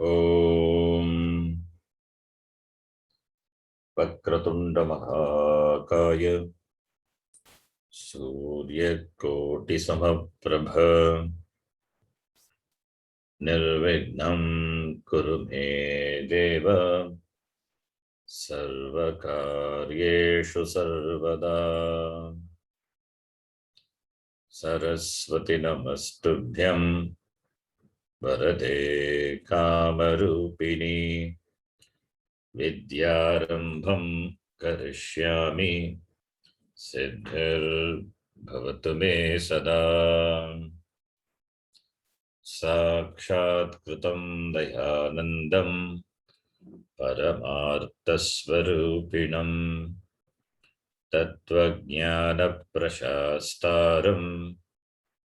ओम वक्रतुंड महाकाय सूर्यकोटिसमप्रभ निर्विघ्नं कुरु मे देव सर्वकार्येषु सर्वदा। सरस्वती नमस्तुभ्यं वरदे कामरूपिणी विद्यारंभं करिष्यामि सिद्धिर्भवतु मे सदा। साक्षात्कृतं दयानन्दं परमार्थस्वरूपिणं तत्त्वज्ञानप्रशास्तारं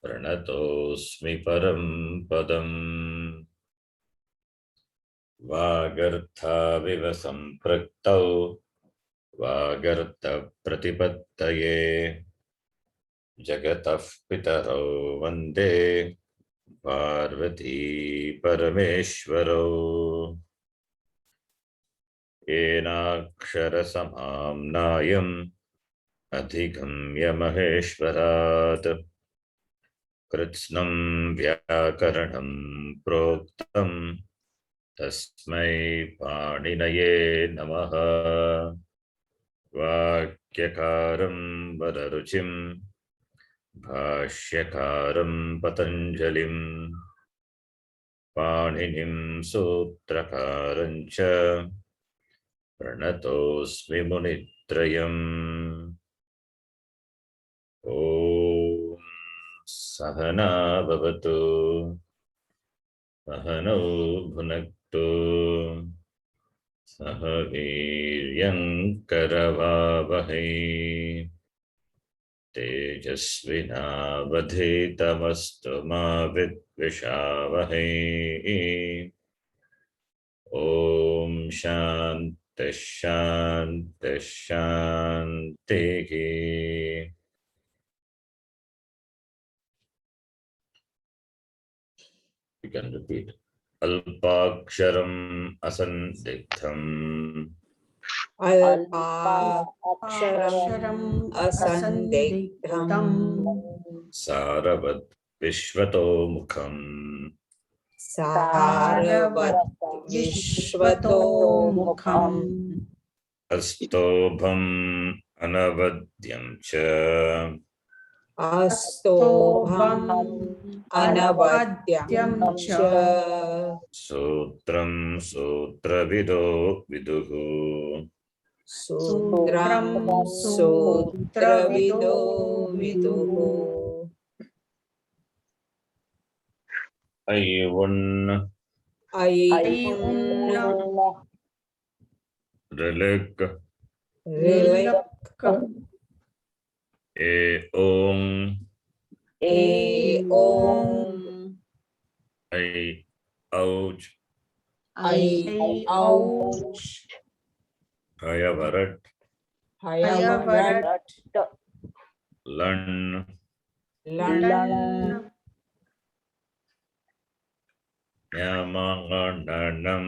प्रणतोऽस्मि परं पदम्। वागर्थाविव सम्पृक्तौ वागर्थप्रतिपत्तये जगतः पितरौ वन्दे पार्वती परमेश्वरौ। येनाक्षरसमाम्नायम् अधिगम्य महेश्वरात् कृत्स्नं व्याकरणं प्रोक्तम् तस्मै पाणिनये नमः। वाक्यकारं वररुचिं भाष्यकारं पतञ्जलिं पाणिनिं सूत्रकारं च प्रणतोऽस्मि मुनित्रयम्। ॐ सहना भवतु सहनौ भुनक्तु सह वीर्यं करवावहै तेजस्विनावधीतमस्तु मा विद्विषावहै। ॐ शान्ति शान्ति शान्तिः। You can repeat. अल्पाक्षरम् असन्दिग्धम् अल्पाक्षरम् असन्दिग्धम् सारवत् विश्वतो मुखम् सारवत् विश्वतो मुखम् अस्तोभम् अनवद्यं च अस्तोभम् अनवद्यं च सूत्रं सूत्रविदो विदुः सूत्रं सूत्रविदो विदुः ऐवन् ऋलिक् ॐ ऐ औच् हयवरट् लण् ञमङणनं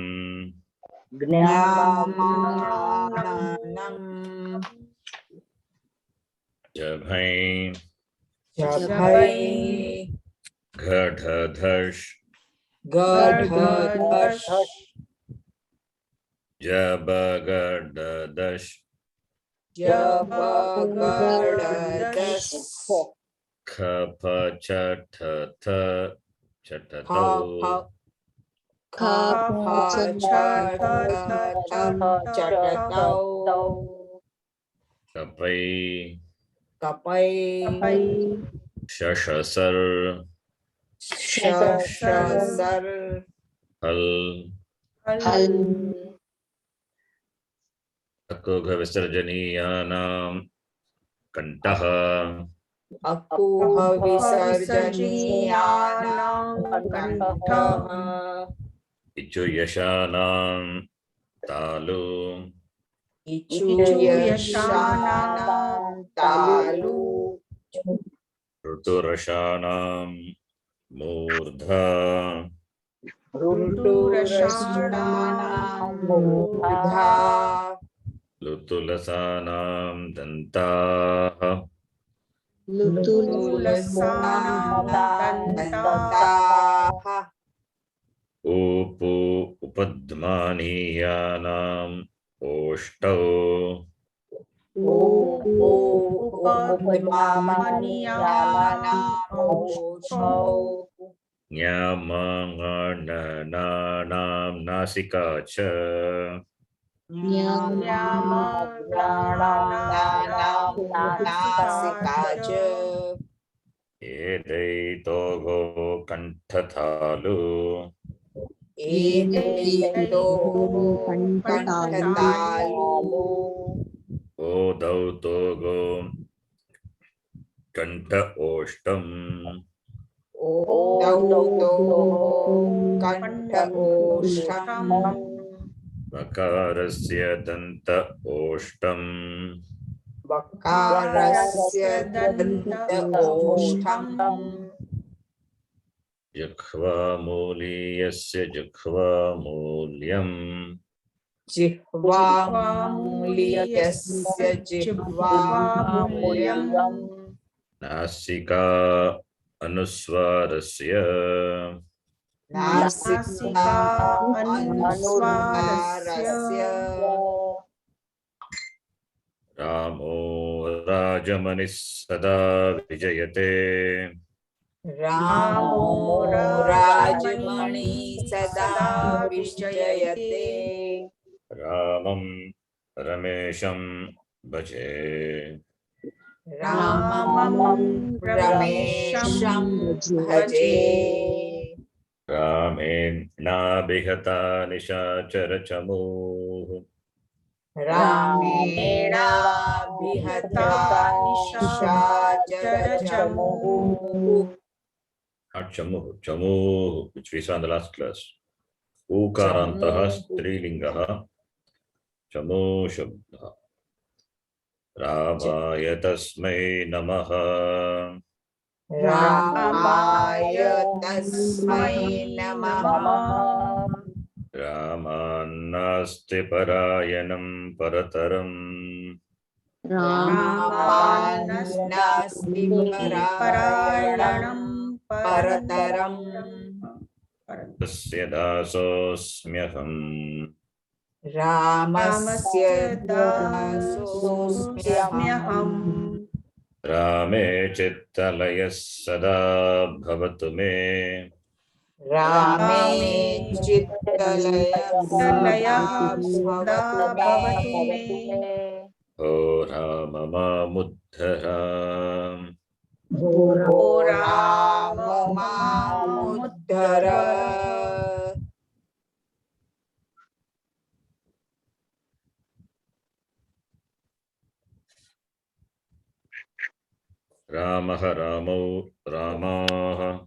जभै घढधष् जबगडदष् खपचठथ चठतौ कपै शशसर हल अकुघ विसर्जनीयानां कंठः अकुह विसर्जनीयानां कंठः इचु यशानां तालु ऋतुरशानां मूर्धा ऋटुरषाणां मूर्धा लुतुलसानां दन्ताः लुतुलसानां दन्ताः ऊपु उपध्मानीयानाम् ओष्टौ ऊपो उपध्मानीयानाम् ओष्ठौ न्यामाङ्गणानां नासिका च न्यामग्राणानां नासिका च एतैतोगो कण्ठतालु एतैतो कण्ठतालु ओदौ तोगो कण्ठ ओष्टम् ओदौ कण्ठ ओष्ठम् वकारस्य दन्त ओष्टम् वकारस्य दन्त ओष्ठम् जिह्वामूलीयस्य जिह्वामूल्यम् जिह्वामूलीयस्य जिह्वामूल्यम् नासिका अनुस्वारस्य नासिका अनुस्वारस्य रामो राजमनिः सदा विजयते रामो राजमणि सदा विजयते रामं रमेशं भजे रामं रमेशं भजे रामेणाभिहता निशाचरचमूः रामेणाभिहता निशाचरचमूः Not chamuh, chamuh, which we saw in the last class. Ukarantaha strilingaha chamu shabda. Ramaya tasmai namaha. रामाय तस्मै नमः Ramannasti parayanam parataram. रामानस्ति परायणं परतरम् Tasya dasosmyaham. रामस्य दासोऽस्म्यहम् Rame chittalaya sada bhavatu me. रामे चित्तलयः सदा भवतु मे O Rama muddhara. ओ राम मामुद्धर Ramah Ramau Ramah.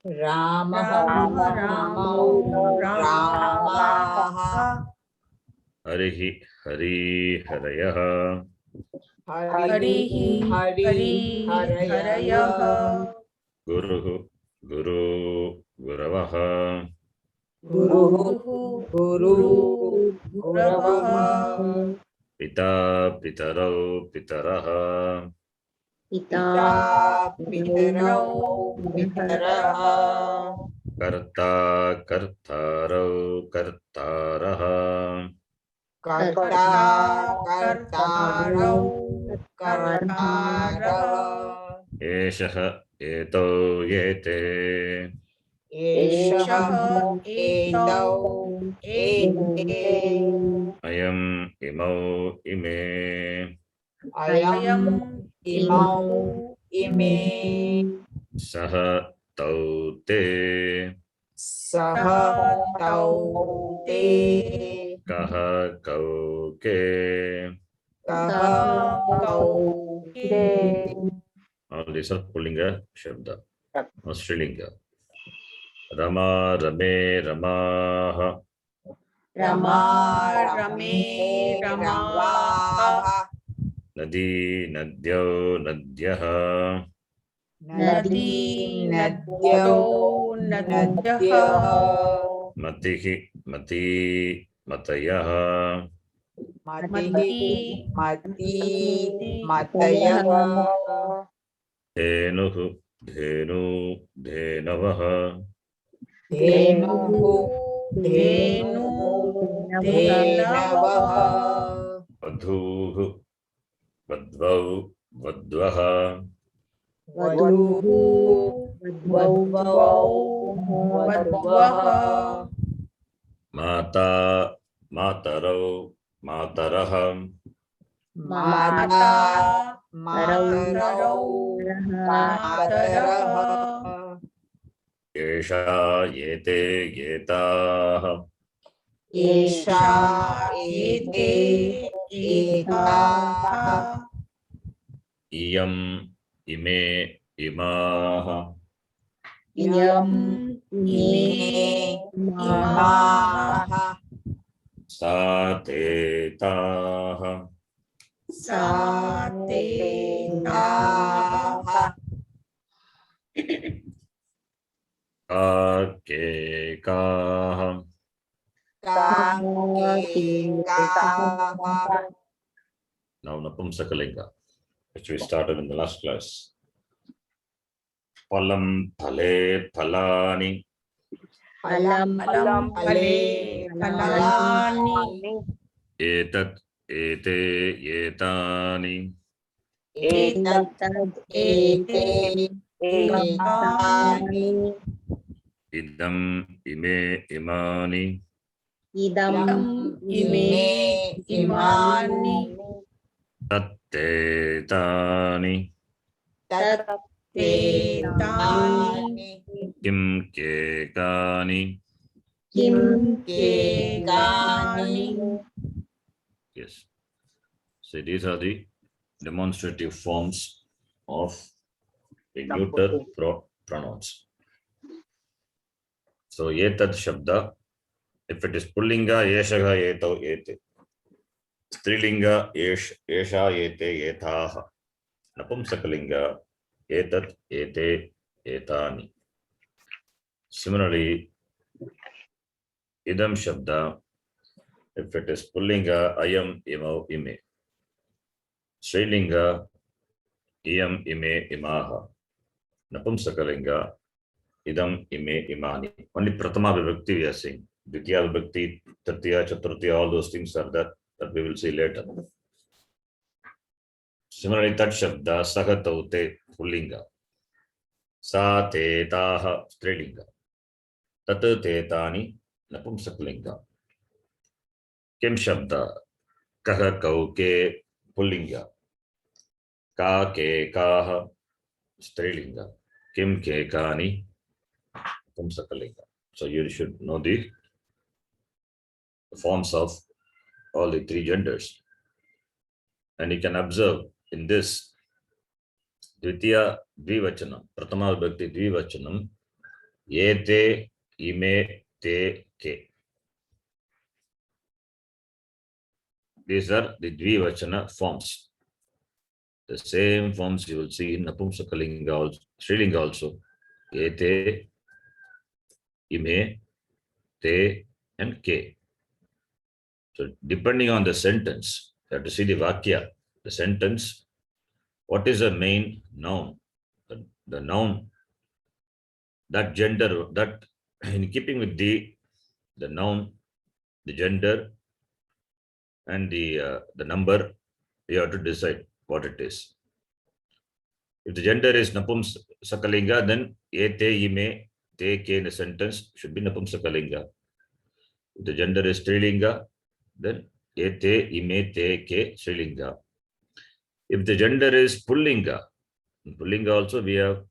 रामः रामौ रामाः Harihi Hari Harayah. हरिः हरयः Guruhu Guru Guravah. गुरुः गुरवः Pita Pitarau Pitaraha. पिता पितरौ पितरः Karta Kartarau Kartaraha. कर्ता कर्तारौ कर्तारः एषः एतौ येते. एषः एतौ एते अयम् इमौ इमे. अयम् इमौ इमे सह तौ ते. सह तौ ते कः कौ के. कः कौ के All these are Pullinga Shabda or Strilinga. Rama Rame Ramaha. Rama रमे रमाः Nadi Nadyau Nadyah. नदी नद्यौ नद्यः Matihi, mati, matayah. Matihi, mati, matayah. Dhenuhu, dhenu, dhenavah. Dhenuhu, dhenu, dhenavah. Vadhuhu, vadvau, vadvah. Vaduhu, vadvau, vadvah. Mata, matarau, matarah. Mata, matarau, matarah. Yesha, yete, yetah. Esha, ete, etah. Iyam, ime, imah. Iyam, ime, imah. Satetah. Satetah. Kakekah. Kakekah. Now Napumsakalinga, which we started in the last class. Palam, phale, phalani. Palam, phale, phalani. Etat, ete, etani. Etat, ete, etani. Idam, ime, imani. Idam, ime, imani. Tattetani. Tattetani. Kim, kekani. Kim, kekani. Yes. So these are the demonstrative forms of the neuter pronouns. So etat shabda, if it is pullinga, yeshaga, etau, ete. Strilinga, esha, ete, etah. Napumsakalinga, etat, ete, etani. Similarly, idam shabda, if it is pullinga, ayam, imau, ime. Strilinga, iyam, ime, imaha. Napumsakalinga, idam, ime, imani. Only pratama vibhakti we are saying. Dvitiya vibhakti, tritiya, chaturtiya, all those things are that we will see later. Similarly, tat shabda, saha taute, pullinga. Sa te taha, strilinga. Tat te tani, napumsakalinga. Kim shabda, kaha kauke, pullinga. Ka ke kaha, strilinga. Kim ke kani, napumsakalinga. So you should know the forms of all the three genders. And you can observe in this Dvitiya Dvivachanam, Pratama Vibhakti Dvivachanam, Ete, Ime, Te, Ke. These are the Dvivachana forms. The same forms you will see in Napumsakalinga also, Strilinga also. Ete, Ime, Te, and Ke. So depending on the sentence, you have to see the Vakya, the sentence. What is the main noun? The noun, that gender, that in keeping with the noun, the gender, and the number, you have to decide what it is. If the gender is Napumsakalinga, then ete, ime, te, ke in the sentence should be Napumsakalinga. If the gender is Strilinga, then ete, ime, te, ke, Strilinga. If the gender is Pullinga, in Pullinga also we have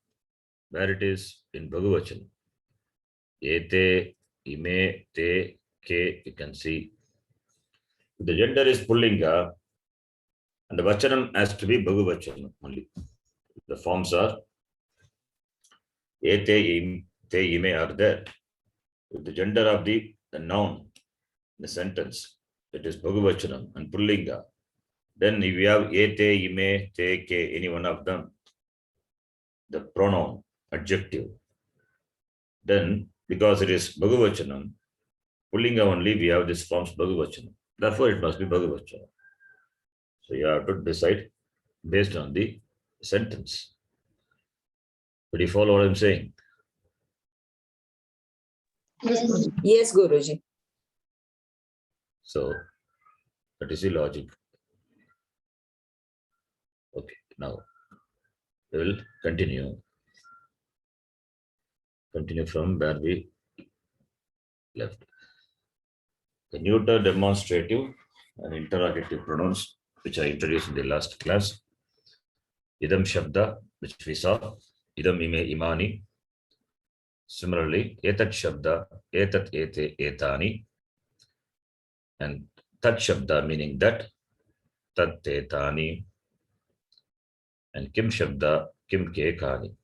where it is in Bhagavachan. Ete, ime, te, ke, you can see. If the gender is Pullinga, and the Vachanam has to be Bhagavachanam only. The forms are ete, te, ime are there. If the gender of the noun, the sentence, it is Bhagavachanam and Pullinga, then if we have ete, ime, te, ke, any one of them, the pronoun, adjective, then because it is Bhagavachanam, Pullinga only we have this forms Bhagavachana. Therefore, it must be Bhagavachana. So you have to decide based on the sentence. But you follow what I'm saying? Yes, Guruji. So that is the logic. Okay, now we will continue. Continue from where we left. The neuter, demonstrative, and interrogative pronouns, which I introduced in the last class. Idam Shabda, which we saw. Idam ime imani. Similarly, etat Shabda, etat ete etani. And tat Shabda meaning that, tat etani. And kim Shabda, kim ke kani.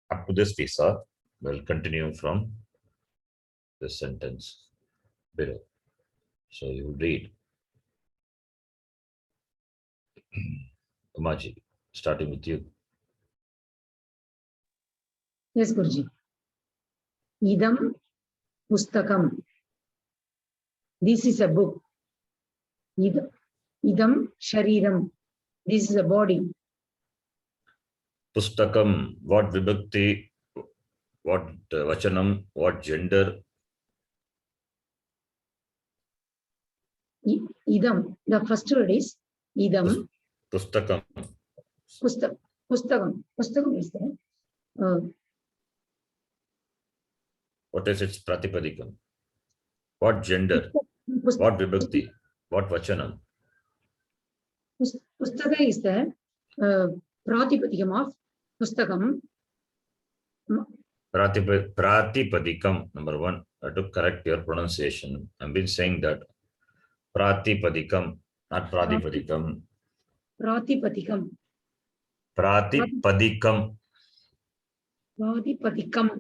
Up to this we saw. We'll continue from the sentence below. So you will read. Umaji, starting with you. Yes, Guruji. Idam Pustakam. This is a book. Idam Shariram. This is a body. Pustakam, what vibhakti, what vachanam, what gender? Idam. The first word is Idam. Pustakam. Pustakam. Pustakam is there. What is its pratipadikam? What gender? What vibhakti? What vachanam? Pustaka is the pratipadikam of Pustakam. Pratipadikam, number one. I have to correct your pronunciation. I've been saying that. Pratipadikam, not pratipadikam. Pratipadikam. Pratipadikam. Pratipadikam.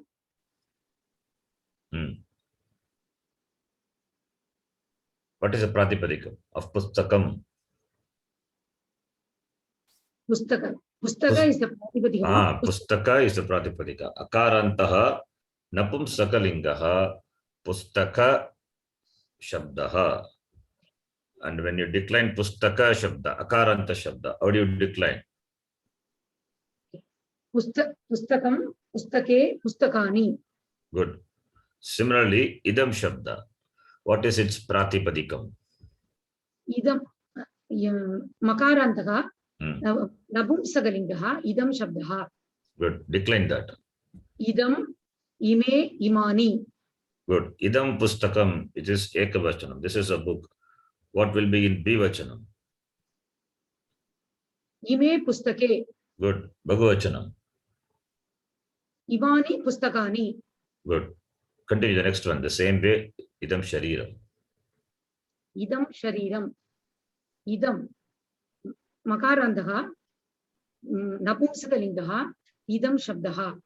What is the pratipadikam of Pustakam? Pustaka. Pustaka is the pratipadikam. Pustaka is the pratipadika. Akarantaha napumsakalingaha pustaka shabdaha. And when you decline pustaka shabda, akaranta shabda, how do you decline? Pustakam, pustake, pustakani. Good. Similarly, idam shabda. What is its pratipadikam? Idam makarantaha nabumsakalingaha idam shabdaha. Good. Decline that. Idam ime imani. Good. Idam pustakam, it is ekavachanam. This is a book. What will be in Bhivachanam? Ime pustake. Good. Bhagavachanam. Imani pustakani. Good. Continue the next one. The same way, idam shariram. Idam shariram. Idam makarantaha napumsakalingaha idam shabdaha.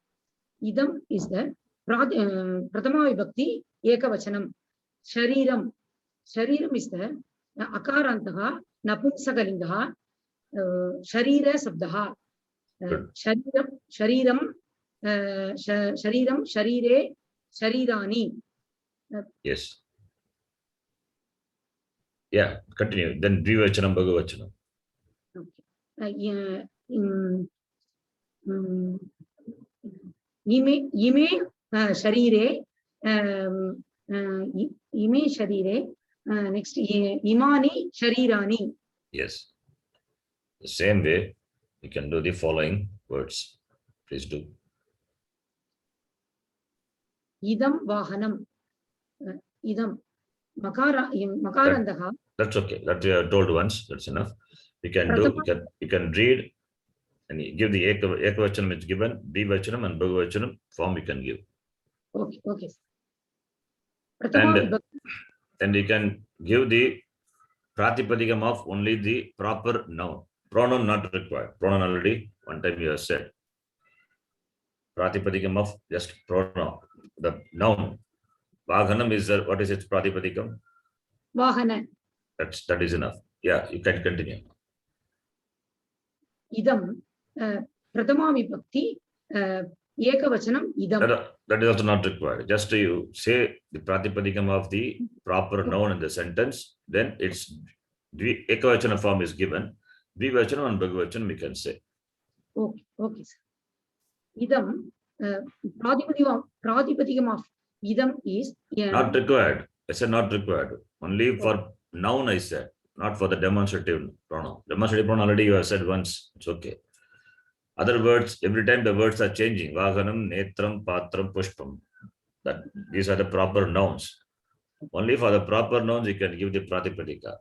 Idam is the Prathama Vibhakti Ekavachanam. Shariram. Shariram is the Akarantaha Napumsakalingaha Sharira Sabdaha. Shariram Sharire Sharirani. Yes. Yeah, continue. Then Dvivachanam, Bhagavachanam. Ime Sharire Ime Sharire next Imani Sharirani. Yes. The same way, you can do the following words. Please do. Idam Vahanam. Idam Makarandaha. That's okay. That you have told once. That's enough. You can do. You can read and give the ekavachanam is given, Dvivachanam and Bhagavachanam form you can give. Okay. Okay. And you can give the pratipadikam of only the proper noun. Pronoun not required. Pronoun already one time you have said. Pratipadikam of just pronoun. The noun. Vahanam is what is its pratipadikam? Vahana. That is enough. Yeah, you can continue. Idam Prathama Vibhakti ekavachanam idam. That is also not required. Just you say the pratipadikam of the proper noun in the sentence, then its ekavachana form is given. Dvivachanam and Bhagavachanam we can say. Okay, sir. Idam, pratipadikam of idam is Not required. I said not required. Only for noun I said, not for the demonstrative pronoun. Demonstrative pronoun already you have said once. It's okay. Other words, every time the words are changing. Vahanam, netram, patram, pushpam. That these are the proper nouns. Only for the proper nouns you can give the pratipadika.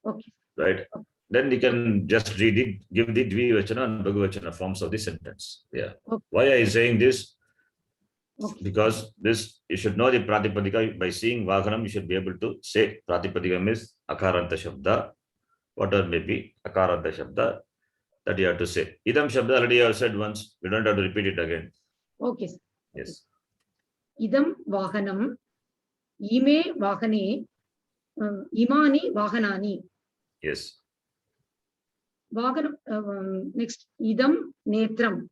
okay. Right? Then you can just read it, give the dvivachana and bhagavachana forms of the sentence. Yeah. Okay. Why are you saying this? Okay. Because this, you should know the pratipadika. By seeing vahanam, you should be able to say pratipadika is akaranta shabda, whatever may be akaranta shabda, that you have to say. Idam shabda already I have said once. We don't have to repeat it again. Okay, sir. Yes. Idam vahanam, ime vahane, imani vahanani. Yes. Vahanam, next, idam netram.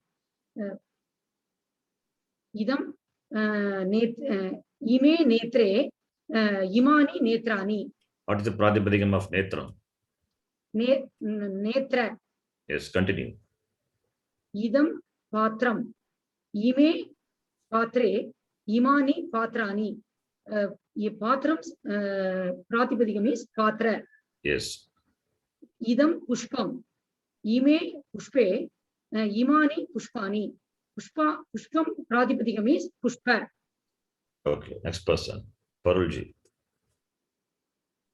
Idam ime netre, imani netrani. What is the pratipadikam of netram? Netra. Yes, continue. Idam patram, ime patre, imani patrani. Patram's pratipadikam is patra. Yes. Idam pushpam, ime pushpe, imani pushpani. Pushpam pratipadikam is pushpa. Okay, next person. Parulji.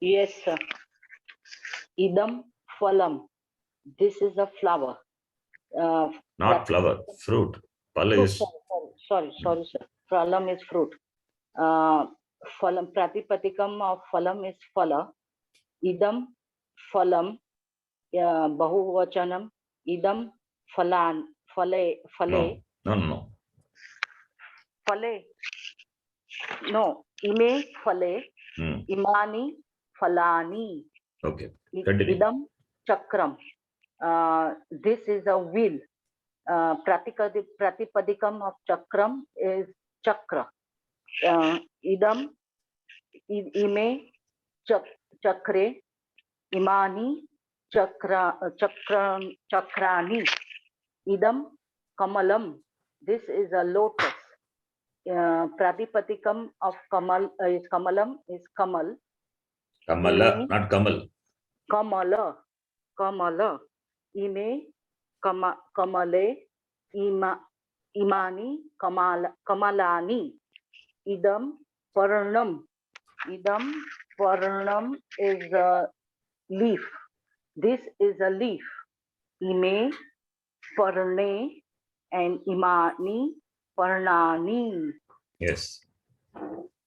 Yes, sir. Idam phalam. This is a flower. Not flower, fruit. Phala Fruit, is. sorry, sir. Phalam is fruit. Phalam, pratipadikam of phalam is phala. Idam phalam, bahuvachanam. Idam phalan, phale. No. Phale. No, ime phale. Imani phalani. Okay, continue. Idam chakram. This is a wheel. Pratipadikam of chakram is chakra. Idam, ime chakre, imani chakrani. Idam kamalam. This is a lotus. Pratipadikam of kamal is kamalam is kamal. Kamala, not Kamal. Kamala. Ime kamale. Imani kamalani. Idam parnam. Idam parnam is a leaf. This is a leaf. Ime parne and imani parnani. Yes.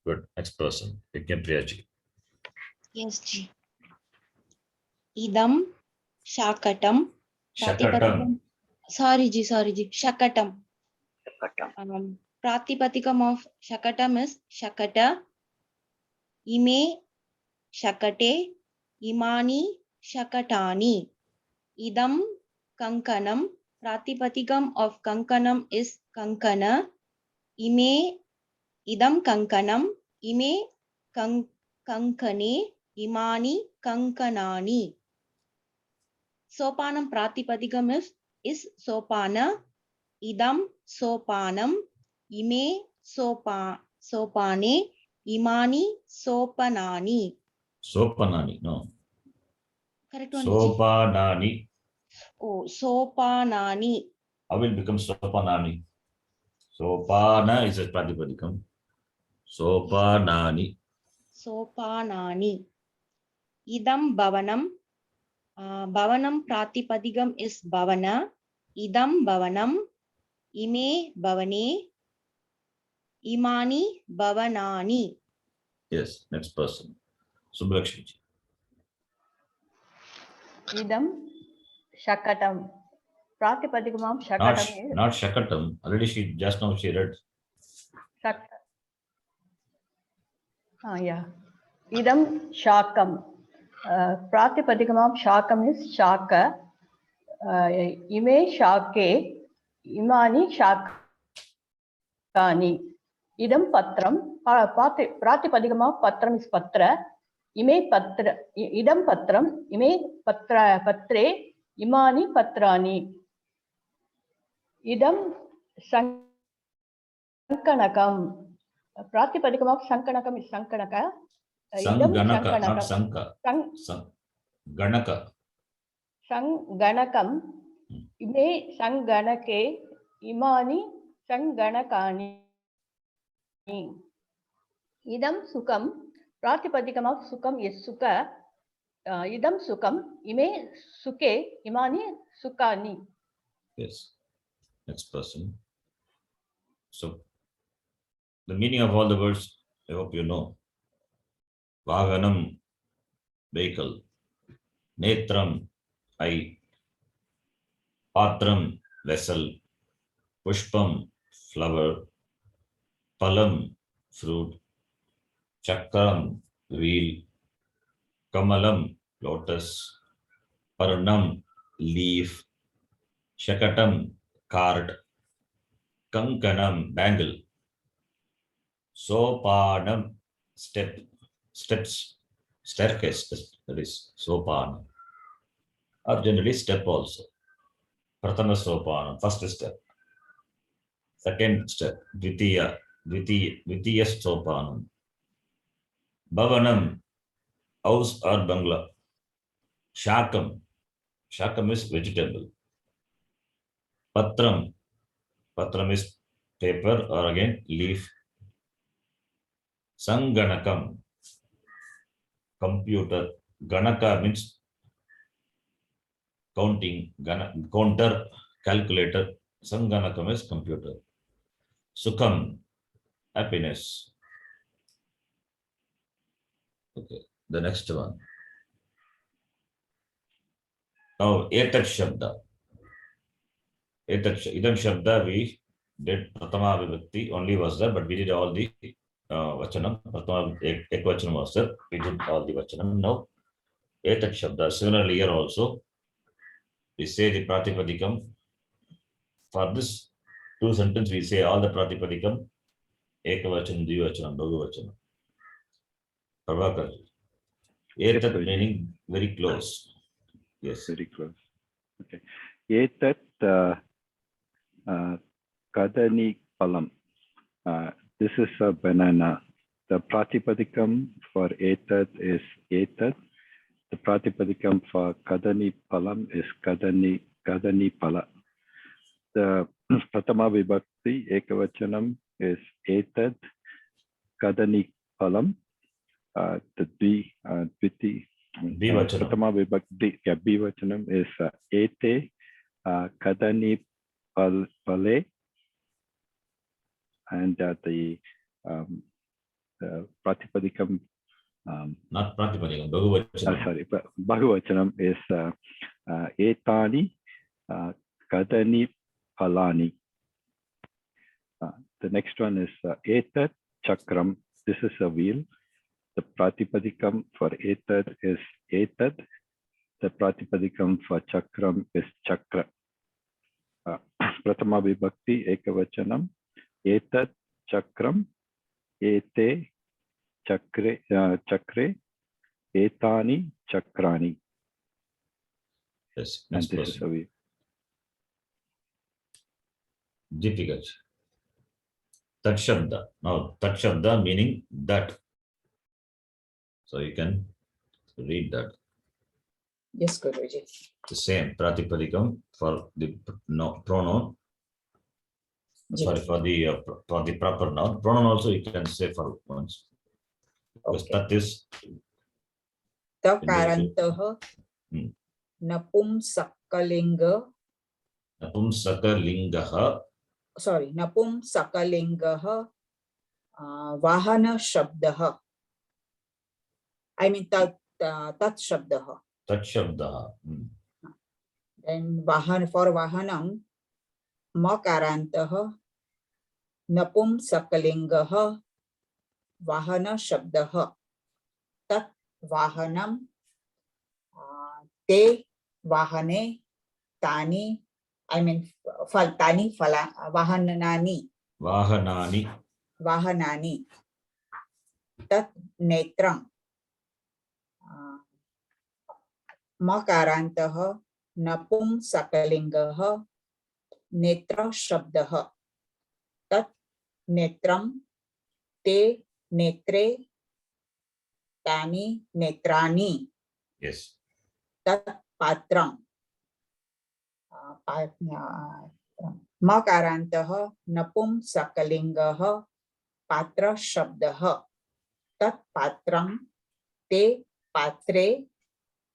Good. Next person. Priyaji. Yes, Ji. Idam shakatam. Shakatam. Sorry, Ji. Shakatam. Pratipadikam of shakatam is shakata. Ime shakate. Imani shakatani. Idam kankanam. Pratipadikam of kankanam is kankana. Idam kankanam. Ime kankane. Imani kankanani. Sopanam pratipadikam is sopana. Idam sopanam. Ime sopane. Imani sopanani. Sopanani, no. Correct one. Sopanani. Oh, sopanani. How will it become Sopanani? Sopana is a pratipadikam. Sopanani. Sopanani. Idam bhavanam. Bhavanam pratipadikam is bhavana. Idam bhavanam. Ime bhavane. Imani bhavanani. Yes, next person. Subrakshmi. Idam shakatam. Pratipadikam of shakatam is Not shakatam. Already just now she read. Yeah. Idam shakam. Pratipadikam of shakam is shaka. Ime shake. imani shakani. Idam patram, pratipadigam of patram is patra. Ime patra, idam patram, ime patre, imani patrani. Idam sankanakam. Pratipadigam of sankanakam is sankanaka. Idam Sanganaka, not sankanakam. Sanka. Ganaka. Sanganakam. Ime sanganake, imani sanganakani. Idam sukam. Pratipadikam of sukam is sukha. Idam sukam. Ime suke, imani sukani. Yes. Next person. So, the meaning of all the words, I hope you know. Vaganam, vehicle. Netram, eye. Patram, vessel. Pushpam, flower. Palam, fruit. Chakram, wheel. Kamalam, lotus. Parnam, leaf. Shakatam, card. Kankanam, bangle. Sopanam, steps, staircase, that is sopanam. Or generally step also. Prathama sopanam, first step. Second step, Dvitiya sopanam. Bhavanam, house or bungalow. Shakam is vegetable. Patram is paper or again leaf. Sanganakam, computer. Ganaka means counting. Counter, calculator. Sanganakam is computer. Sukham, happiness. Okay, the next one. Now, etat shabda. Idam shabda we did Pratama Vibhakti only was there, but we did all the Vachanam. Pratama Ekvachanam was there. We did all the Vachanam. Now, etat shabda. Similarly, here also, we say the Pratipadikam. For this two sentences, we say all the Pratipadikam. Ekavachanam, Dvivachanam, Bhagavachanam. Prabhakar. Etat meaning very close. Yes. Very close. Okay. Etat kadani palam. This is a banana. The pratipadikam for etat is etat. The pratipadikam for kadani palam is kadani pala. The pratama vibhakti ekavachanam is etat kadani palam. The dviti. Pratama vibhakti bivachanam is ete kadani pale, and the pratipadikam Not Pratipadikam, Bhagavachanam. sorry, Bhagavachanam is etani kadani palani. The next one is etat chakram. This is a wheel. The pratipadikam for etat is etat. The pratipadikam for chakram is chakra. Pratama vibhakti ekavachanam etat chakram ete chakre etani chakrani. Yes, And next this is a person. wheel. Difficult. Tat Shabda. Now, Tat Shabda meaning that. So you can read that. Yes, Guruji. The same Pratipadikam for the pronoun. Sorry, for the proper noun. Pronoun also you can say for once. Because Okay. Tat is Takarantah napumsakalinga. Napumsakalingaha. Sorry, napumsakalingaha vahana shabdaha. I mean tat shabdaha. Tat Shabda. Then for vahanam makarantah napumsakalingaha vahana shabdaha. Tat vahanam te vahane tani. I mean तानि फला वाहनानि Vahanani. वाहनानि तत् नेत्रं मकारान्तः नपुंसकलिङ्गः नेत्रशब्दः तत् नेत्रं ते नेत्रे तानि नेत्राणि Yes. तत् पात्रं मकारान्तः नपुंसकलिङ्गः पात्रशब्दः तत् पात्रं ते पात्रे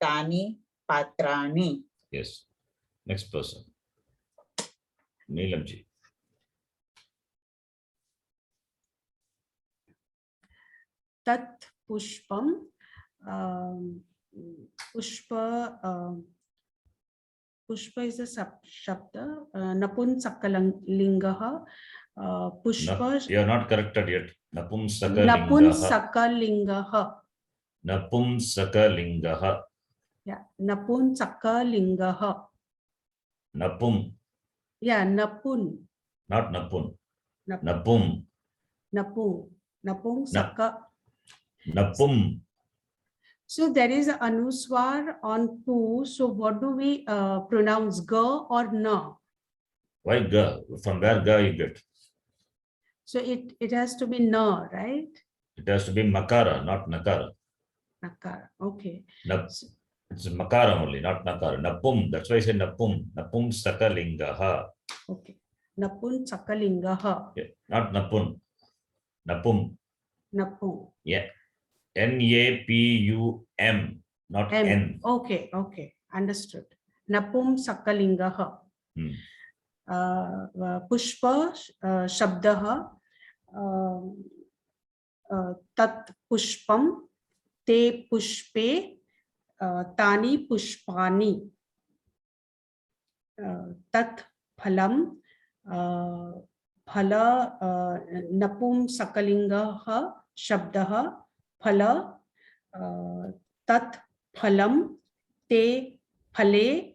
तानि पात्राणि. Yes. Next person. Neelamji. तत् पुष्पम पुष्प पुष्प इज अ शब्द नपुंसकलिंगः पुष्प No, you are not corrected yet. Napumsakalingaha. नपुंसकलिंगः Napumsakalingaha. नपुंसकलिंगः Napum. नपुन Not napun. Nap- Napum. नपुंसक. Napum. So there is an anuswar on pu. So what do we pronounce, ga or na? Why ga? From where ga you get? So it has to be na, right? It has to be makara, not nakara. Nakara. Okay. It's makara only, not nakara. Napum. That's why I say napum. Napum sakalingaha. Okay. Napun sakalingaha. Yeah, not napun. Napum. Napun. Yeah. Napum. Not M. N. Okay. Okay. Understood. Napum sakalingaha. Pushpa shabdaha. Tat pushpam. Te pushpe. Tani pushpani. Tat phalam. Phala napum sakalingaha shabdaha phala tat phalam te phale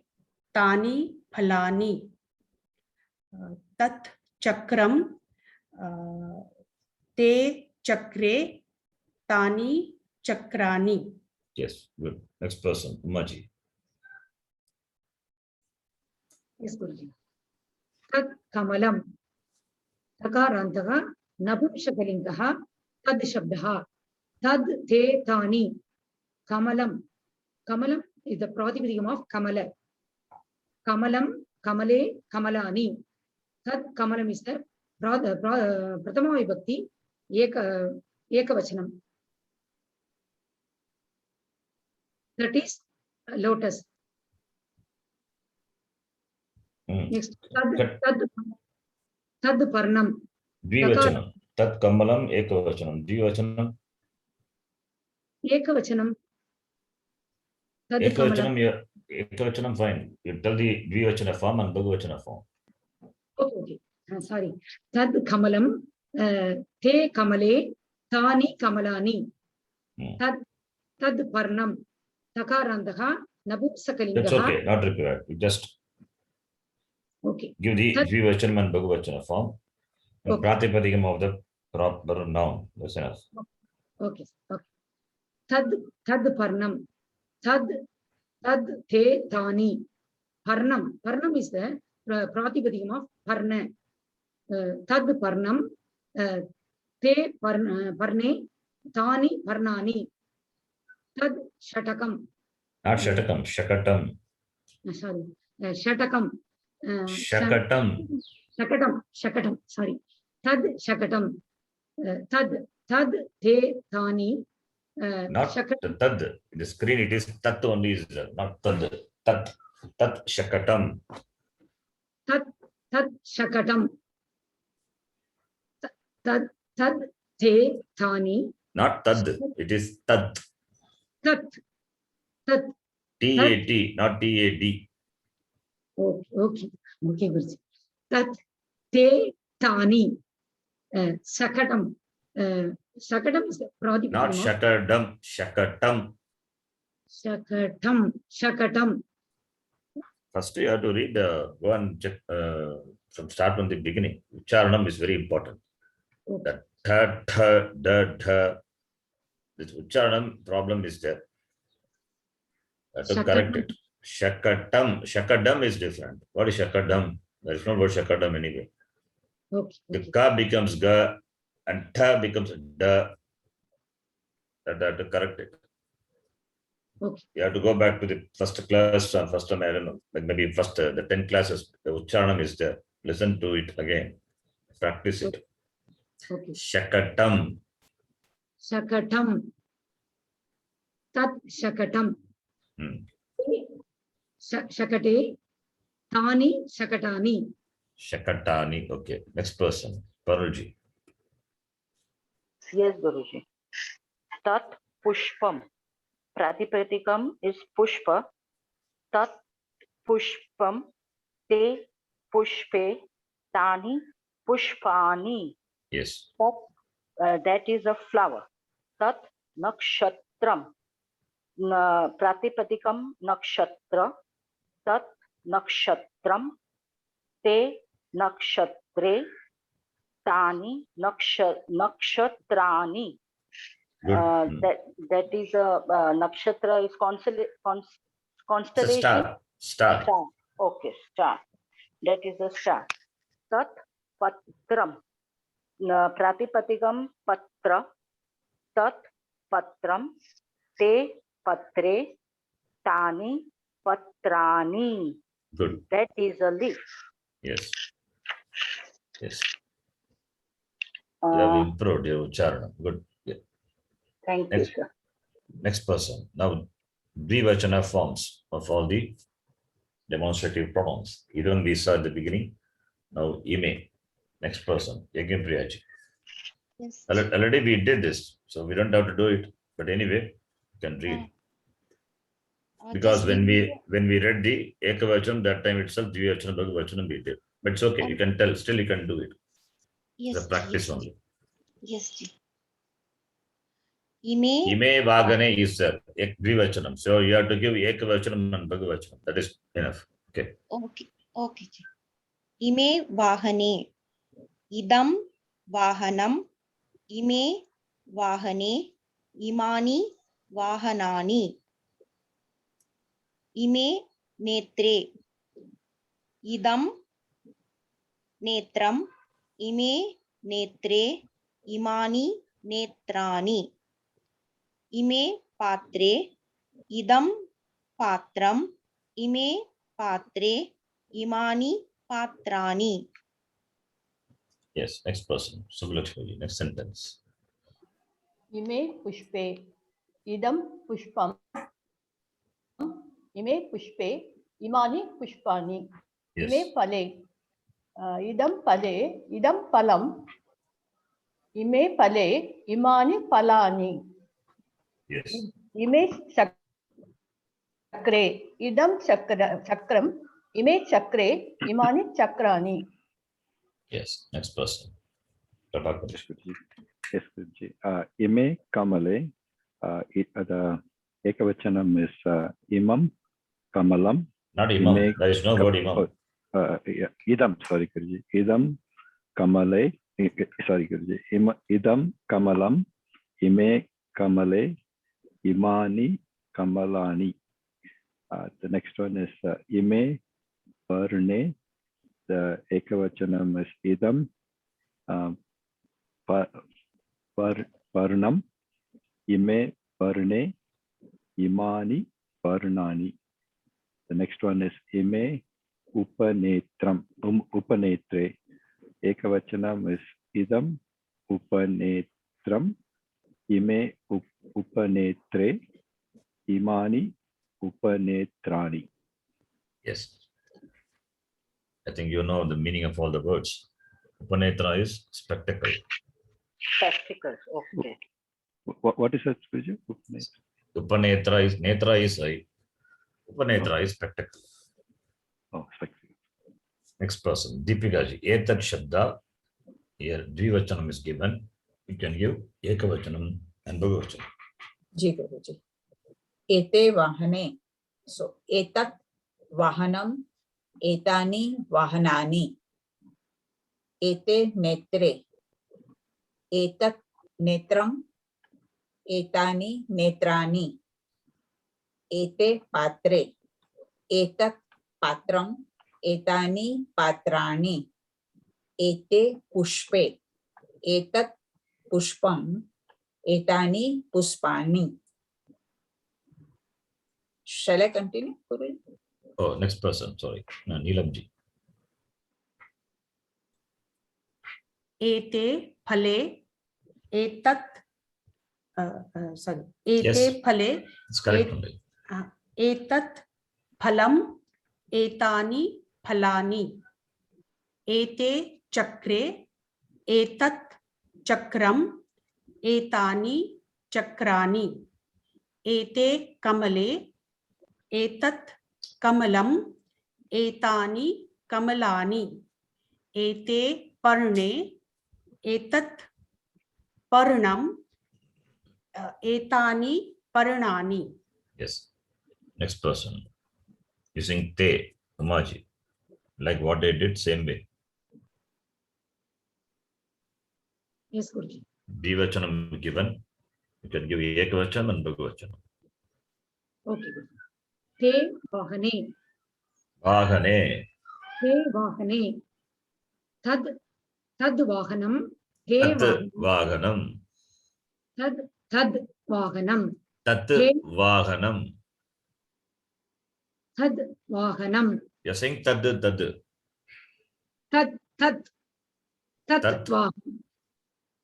tani phalani tat chakram te chakre tani chakrani. Yes, good. Next person, Umaji. Yes, Guruji. Tad kamalam. Takarantah napumsakalingaha tad shabdaha tad te tani. Kamalam. Kamalam is the pratipadikam of kamala. Kamalam, kamale, kamalani. Tad kamalam is the pratama vibhakti ekavachanam. That is lotus. Next, tad parnam. Dvivachanam. Tat kamalam ekavachanam. Dvivachanam. Ekavachanam. Tad Ekavachanam, ekavachanam, fine. You tell the dvivachana form and bahuvachana form. Okay. Sorry. Tad kamalam. Te kamale. Tani kamalani. Tad parnam. Takarantaha. Napumsakalingaha. That's okay, not required. You just Okay. give the dvivachanam and bahuvachana form. The Okay. pratipadikam of the proper noun. That's enough. Okay. Okay. Tad parnam. Tad te tani. Parnam. Parnam is the pratipadikam of parna. Tad parnam. Te parne. Tani parnani. Tad shatakam. Not shatakam, shakatam. Sorry. Shatakam. Shakatam. Shakatam. Sorry. Tad shakatam. Tad te tani. Not tad. The screen, it is tat only, is not tad. Tat shakatam. Tad shakatam. Tad te tani. Not tad. It is tad. Tat. T-A-T, not T-A-D. Okay, Guruji. Tat te tani. Shakatam. Shakatam is the pradipam. Not shakadam, shakatam. Shakatam. First, you have to read go and check from start from the beginning. Ucharanam is very important. Okay. That tha, tha, da, tha. This Ucharanam problem is there. To correct it. Shakatam. Shakadam is different. What is Shakadam? There is no word Shakadam anyway. Okay. The Okay. ka becomes ga and tha becomes da. That to correct it. Okay. You have to go back to the first class and first time, I don't know, like maybe first the 10 classes, the Ucharanam is there. Listen to it again. Practice it. Okay. Shakatam. Shakatam. Tat shakatam. Hmm. Shakate. Tani shakatani. Shakatani. Okay. Next person. Parulji. Yes, Guruji. Tat pushpam. Pratipadikam is pushpa. Tat pushpam. Te pushpe. Tani pushpani. Yes. That is a flower. Tat nakshatram. Pratipadikam nakshatra. Tat nakshatram. Te nakshatre. Tani nakshatrani. Good. Hmm. That is a nakshatra is It's a constellation. star. Star. Star. Okay, star. That is a star. Tat patram. Pratipatikam patra. Tat patram. Te patre. Tani patrani. Good. That is a leaf. Yes. Yes. You have Uh, improved your Ucharanam. Good. Yeah. Thank you, Next. sir. Next person. Now, Dvivachana forms of all the demonstrative pronouns. Idam we saw at the beginning. Now, ime. Next person. Yagin Priyaji. Yes. Already we did this, so we don't have to do it. But anyway, you can read. Because Just when give we read the Ekavachanam, that time itself, Dvivachanam, Bhagavachanam we did. But it's okay, you can tell, still you can do it. yes, The practice yes, only. yes. Ji. Ime. Ime Vagane is Dvivachanam. So you have to give Ekavachanam and Bhagavachanam. That is enough. Okay. Okay. Okay. Ji. Ime vahane. Idam vahanam. Ime vahane. Imani vahanani. Ime netre. Idam netram. Ime netre. Imani netrani. Ime patre. Idam patram. Ime patre. Imani patrani. Yes, next person. Subhalakshmi, next sentence. Ime pushpe. Idam pushpam. Ime pushpe. Imani pushpani. Yes. Ime pale. Idam pale. Idam palam. Ime pale. Imani palani. Yes. Ime chakre. Idam chakram. Ime chakre. Imani chakrani. Yes. Next person. Prabhakar. Yes, Guruji. Yes, Guruji. Ime kamale. The Ekavachanam is imam kamalam. Not Imam. Ime There is no word Imam. Yeah, idam, sorry, Guruji. Idam kamale. Sorry, Guruji. Idam kamalam. Ime kamale. Imani kamalani. The next one is ime varne. The Ekavachanam is idam varnam. Ime varne. Imani varnani. The next one is ime upanetram. Upanetre. Ekavachanam is idam upanetram. Ime upanetre. Imani upanetrani. Yes. I think you know the meaning of all the words. Upanetra is spectacle. Spectacles. Okay. What is that, Guruji? Upanetra is, netra is eye. Upanetra is spectacle. Oh, spectacle. Next person. Deepikaji. Etat Shabda. Here Dvivachanam is given. You can give Ekavachanam and Bhagavachanam. Ji Guruji. Ete vahane. So etat वाहनम एतानि वाहनानि एते नेत्रे एतत् नेत्रम एतानि नेत्राणि एते पात्रे एतत् पात्रम एतानि पात्राणि एते पुष्पे एतत् पुष्पम एतानि पुष्पाणि. Shall I continue, Guruji? Oh, next person, sorry. No, Neelamji. एते फले एतत् sorry एते Yes. फले It's correct एत- only. एतत् फलम् एतानि फलानि एते चक्रे एतत् चक्रम् एतानि चक्राणि एते कमले एतत् कमलम् एतानि कमलानि एते पर्णे एतत् पर्णम् एतानि पर्णानि. Yes. Next person. Using te, Umaji. Like what they did, same way. Yes, Guruji. Dvivachanam given. You can give Ekavachanam and Bhagavachanam. Okay, Guruji. Te vahane. Vahane. Te vahane. Tad vahanam. Te Tat vahanam. Vahanam. Tad vahanam. Tat Te- Vahanam. Tad vahanam. You're saying tad. Tad Tat. vahanam.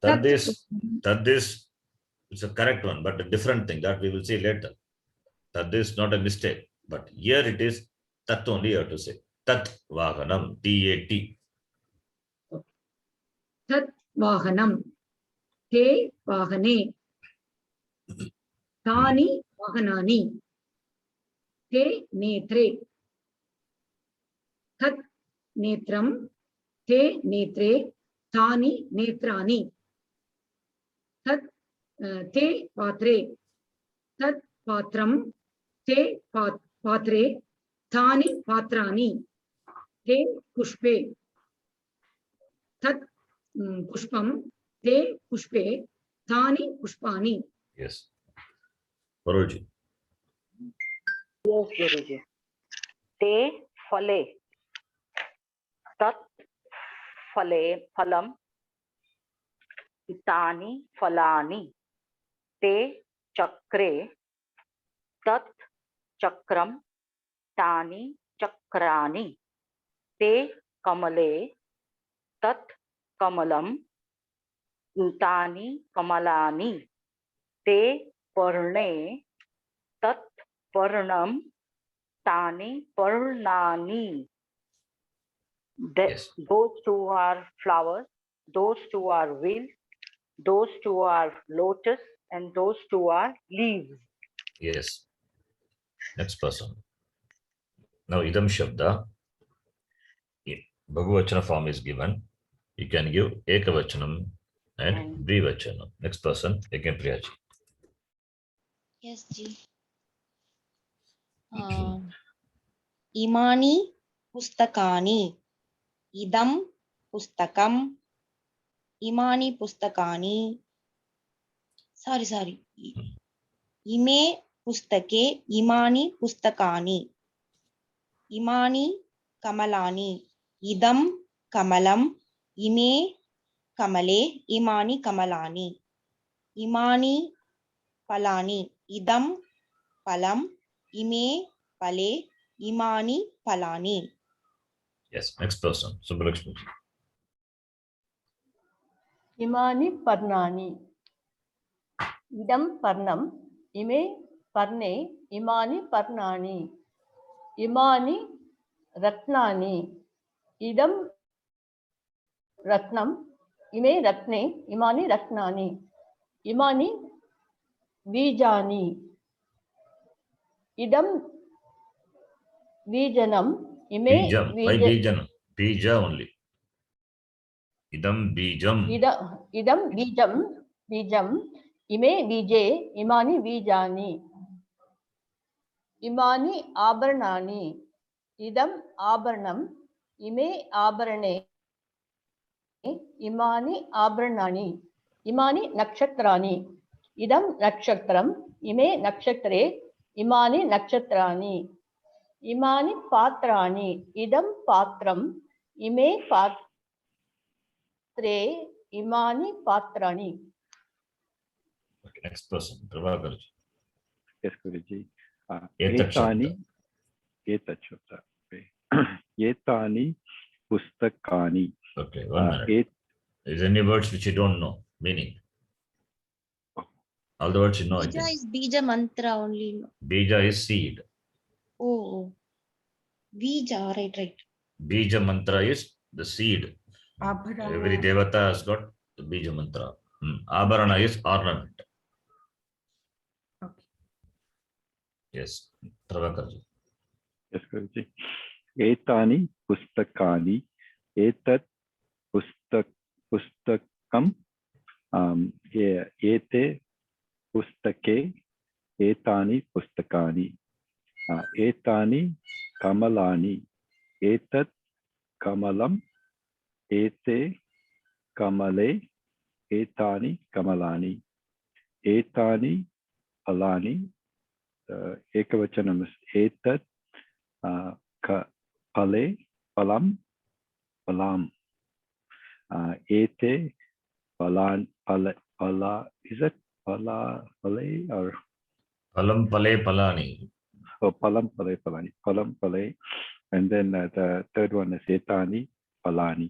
Tad is it's a correct one, but a different thing that we will see later. Tad is not a mistake, but here it is tat only you have to say. Tat Vahanam. T-A-T. Tad vahanam. Te vahane. Tani vahanani. Te netre. Tat netram. Te netre. Tani netrani. Tat te patre. Tat patram. Te patre. Tani patrani. Te pushpe. Tat pushpam. Te pushpe. Tani pushpani. Yes. Guruji. Yes, Guruji. Te phale. Tat phale phalam. Itani phalani. Te chakre. Tat chakram. Tani chakrani. Te kamale. Tat kamalam. Tani kamalani. Te parne. Tat parnam. Tani parnani. Yes. Those two are flowers, those two are wheels, those two are lotus, and those two are leaves. Yes. Next person. Now idam shabda. Bhagavachana form is given. You can give Ekavachanam and Dvivachanam. Next person, again Priyaji. Yes, ji. Imani pustakani. Idam pustakam. Imani pustakani. Sorry. Ime pustake. Imani pustakani. Imani kamalani. Idam kamalam. Ime kamale. Imani kamalani. Imani palani. Idam palam. Ime pale. Imani palani. Yes, next person, Subbalakshmi. Imani parnani. Idam parnam. Ime parne. Imani parnani. Imani ratnani. Idam ratnam. Ime ratne. Imani ratnani. Imani bijani. Idam bijanam. Ime Bijam. Why Bijanam? Bija only. Idam Bijam. Idam bijam. Ime bije. Imani bijani. Imani abharnani. idam abharanam, ime abharane, imani abharanani, imani nakshatrani, idam nakshatram, ime nakshatre, imani nakshatrani, imani patrani, idam patram, ime patre, imani patrani. Okay, next person, Prabhakar. Yes, Guruji. Etat Etani, Shabda. etat shabda. Okay. Etani pustakani. Okay, 1 minute. Et, Is there any words which you don't know meaning? All the words you know, I Bija think. is Bija mantra only. Bija is seed. Oh, Bija, right. Bija mantra is the seed. Abharana. Every devata has got the Bija mantra. Abharana is ornament. Okay. Yes, Prabhakar. yes, Guruji. Etani pustakani. Etat pustakam. Ete pustake. Etani pustakani. Etani kamalani. Etat kamalam. Ete kamale. Etani kamalani. Etani palani. Ekavachanam is etat pale palam palam. Ete palan pala is it pala pale or Palam pale palani. palam pale palani palam pale, and then the third one is etani palani.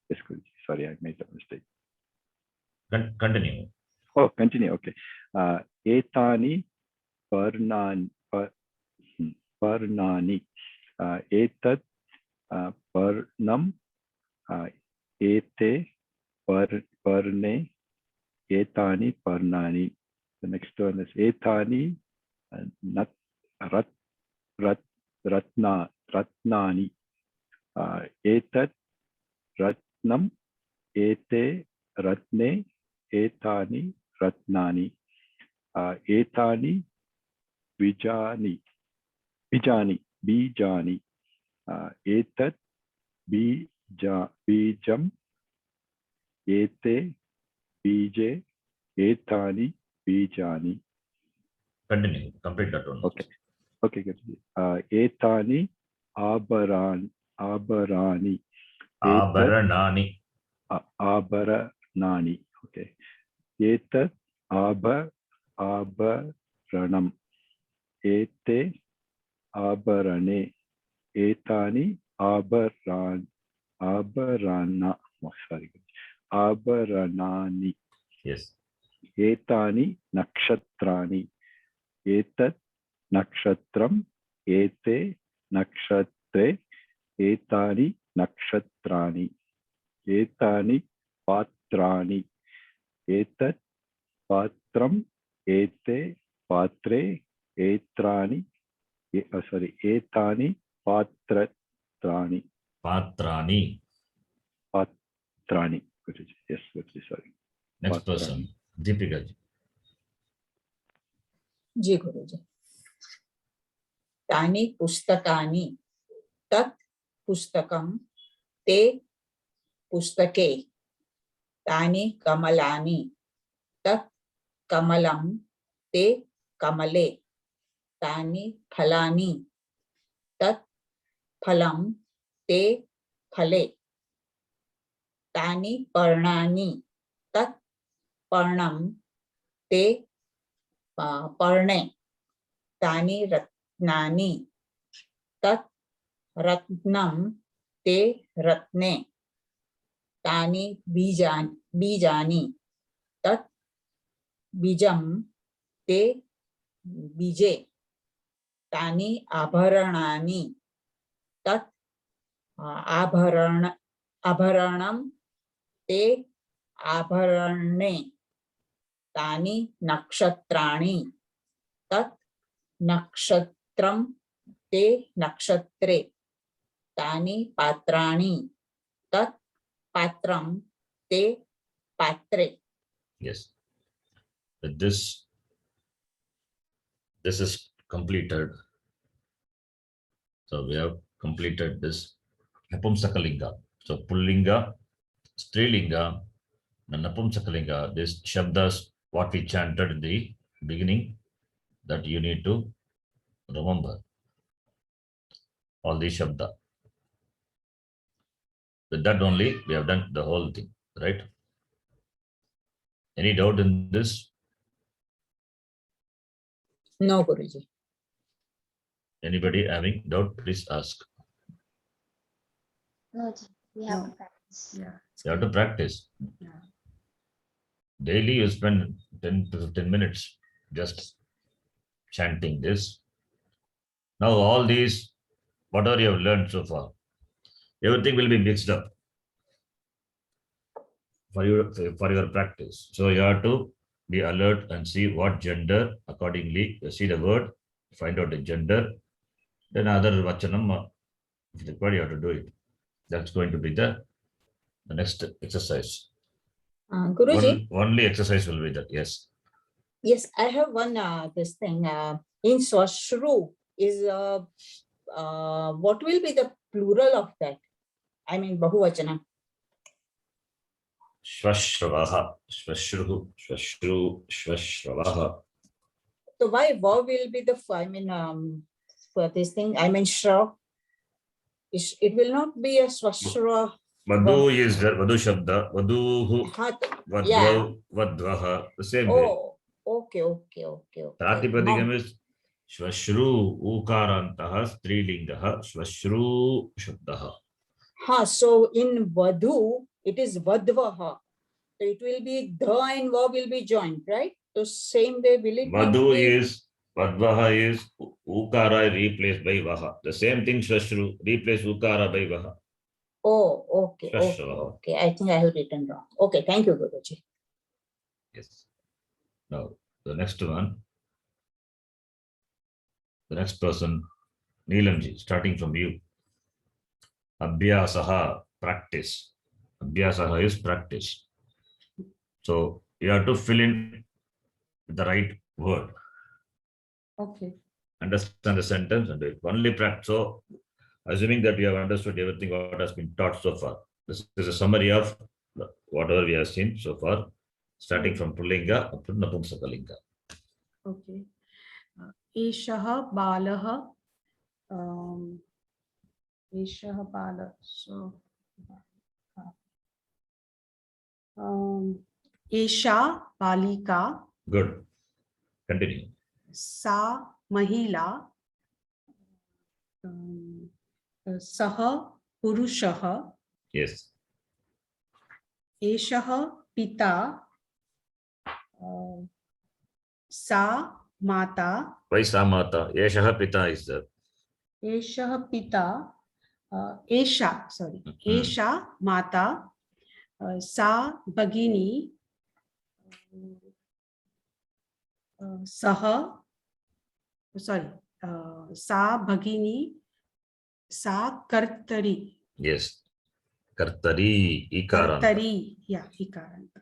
Yes, sorry, I made that mistake. Continue. Oh, continue. Okay. Etani parnani. Etat parnam. Ete parne. Etani parnani. The next one is etani ratnani. Etat ratnam. Ete ratne. Etani ratnani. Etani bijani. Etat bijam. Ete bije. Etani bijani. Continue. Complete that one. Okay. Okay, good. Etani abarani. Abharanani. Abaranani. Okay. Etat abaranam. Ete abarane. Etani abarana. Oh, sorry. Abaranani. Yes. Etani nakshatrani. Etat nakshatram. Ete nakshatre. Etani nakshatrani. Etani patrani. Etat patram. Ete patre. Etrani. Etani patrani. Patrani. Patrani. Yes, sorry. Next Patrani. person, Deepika ji. जी गुरुजी. तानि पुस्तकानि तत् पुस्तकं ते पुस्तके तानि कमलानि तत् कमलं ते कमले तानि फलानि तत् फलं ते फले तानि पर्णानि तत् पर्णं ते पर्णे तानि रत्नानि तत् रत्नं ते रत्ने तानि बीजानि तत् बीजं ते बीजे तानि आभरणानि तत् आभरणं ते आभरणे तानि नक्षत्राणि तत् नक्षत्रं ते नक्षत्रे तानि पात्राणि तत् पात्रं ते पात्रे. Yes. With this is completed. So we have completed this Napumsakalinga. So Pullinga, Strilinga, and Napumsakalinga, these Shabdas, what we chanted in the beginning, that you need to remember. All these Shabda. With that only, we have done the whole thing, right? Any doubt in this? No, Guruji. Anybody having doubt, please ask. No, ji, we have No. to practice. Yeah. You have to practice. Yeah. Daily you spend 10 to 15 minutes just chanting this. Now all these, whatever you have learned so far, everything will be mixed up for your practice. So you have to be alert and see what gender accordingly. You see the word, find out the gender, then other vachanam, if required, you have to do it. That's going to be the next exercise. Guruji, Only exercise will be that. Yes. yes, I have one this thing. In Swashru is what will be the plural of that? I mean Bahuvachana. Shvashravaha, Shvashruhu, Shvashru, Shvashravaha. So why vav will be the for this thing? I mean shra. It will not be a swashra. Vadu is there, Vadu Shabda, Vaduhu, Yeah. Vadvav, Vadvaha, the same way. Oh, okay. Pratipadikam is Shvashru, Ukarantaha, Strilingaha, Shvashru Shabdaha. So in Vadu, it is Vadvaha. So it will be the and va will be joined, right? So same way will it not Vadu be? is, Vadvaha is, Ukara replaced by Vaha. The same thing, Shvashru, replace Ukara by Vaha. Oh, okay. Shvashra. I think I have written wrong. Okay, thank you, Guruji. Yes. Now, the next one, the next person, Neelamji, starting from you. Abhyasaha, practice. Abhyasaha is practice. So you have to fill in the right word. Okay. Understand the sentence and do it. Only practice. So, assuming that you have understood everything what has been taught so far, this is a summary of whatever we have seen so far, starting from Pullinga up to Napumsakalinga. Okay. Eshaha Balaha. Eshaha Bala. So Esha Balika. Good. Continue. Sa Mahila. Saha Purushaha. Yes. Eshaha Pita. Sa Mata. Why Samata? Yeshaha Pita is there. Eshaha Pita. Esha, sorry. Esha Mata. Sa Bhagini. Saha. Sorry. Sa Bhagini. Sa Kartari. Yes. Kartari, Ikaranta. Kartari. Yeah, Ikaranta.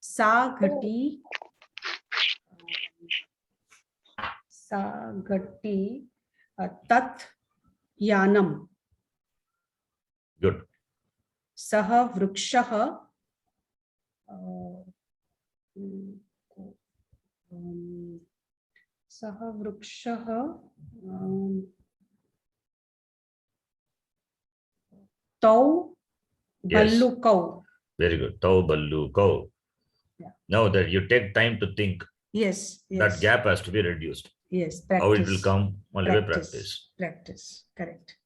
Sa Ghati. Sa Ghati. Tat Yanam. Good. Saha Vrikshaha. Saha Vrikshaha. Tau Yes. Ballukau. Very good. Tau Ballu Kau. Yeah. Now that you take time to think, Yes. that gap has to be reduced. Yes. Practice. How it will come? Only by practice. Practice. Correct.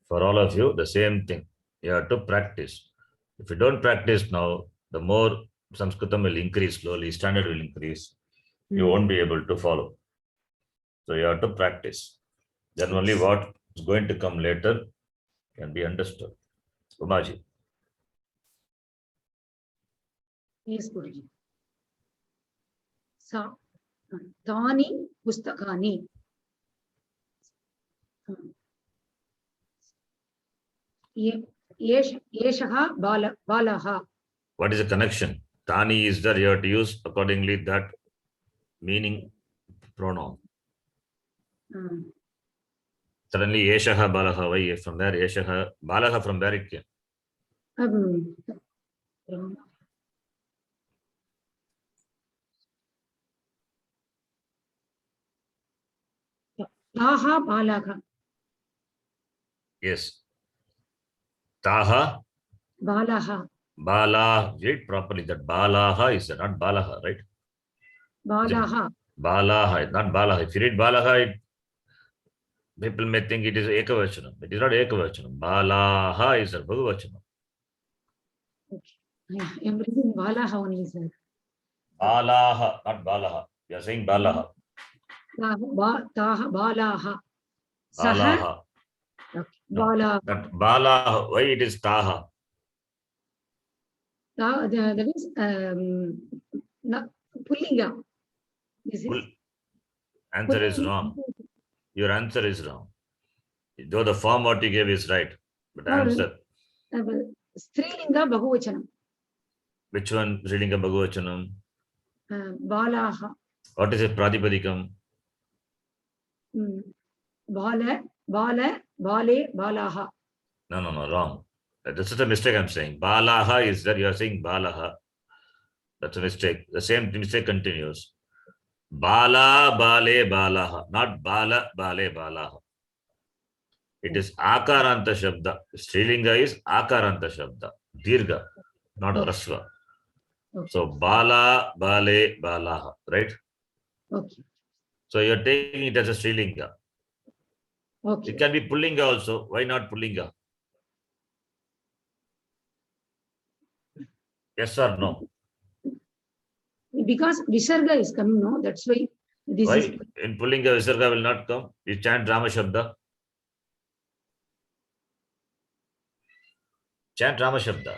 For all of you, the same thing. You have to practice. If you don't practice now, the more Sanskritam will increase slowly, standard will increase. You won't be able to follow. So you have to practice. Then only what is going to come later can be understood. Umaji. Yes, Guruji. Sa Tani Pustakani. Yeshaha Balaha. What is the connection? Tani is there, you have to use accordingly that meaning pronoun. Suddenly, Yeshaha Balaha, why from where Yeshaha Balaha, from where it came? Taha Balaha. Yes. Taha Balaha. Bala, read properly. That Balaha is not Balaha, right? Balaha. Balaha, not Balaha. If you read Balaha, people may think it is Ekavachanam. It is not Ekavachanam. Balaha is a Bhagavachanam. I am reading Balaha only, sir. Balaha, not Balaha. You are saying Balaha. Taha Balaha. Saha. Balaha. Okay. No, Balaha. that Balaha, why it is Taha? That is Pullinga. This is Answer is wrong. Your answer is wrong. Though the form what you gave is right, but answer. Strilinga Bahuvachanam. Which one reading a Bhagavachanam? Balaha. What is a Pratipadikam? Bale, Balaha. No, wrong. This is a mistake I'm saying. Balaha is that you are saying Balaha. That's a mistake. The same mistake continues. Bala, Bale, Balaha. Not Bala, Bale, Balaha. It is Akaranta Shabda. Strilinga is Akaranta Shabda. Dirga, not Rasva. So Bala, Bale, Balaha. Right? Okay. So you're taking it as a Strilinga. Okay. It can be Pullinga also. Why not Pullinga? Yes or no? Because Visarga is coming, no? That's why this Why is. in Pullinga Visarga will not come? You chant Rama Shabda. Chant Rama Shabda.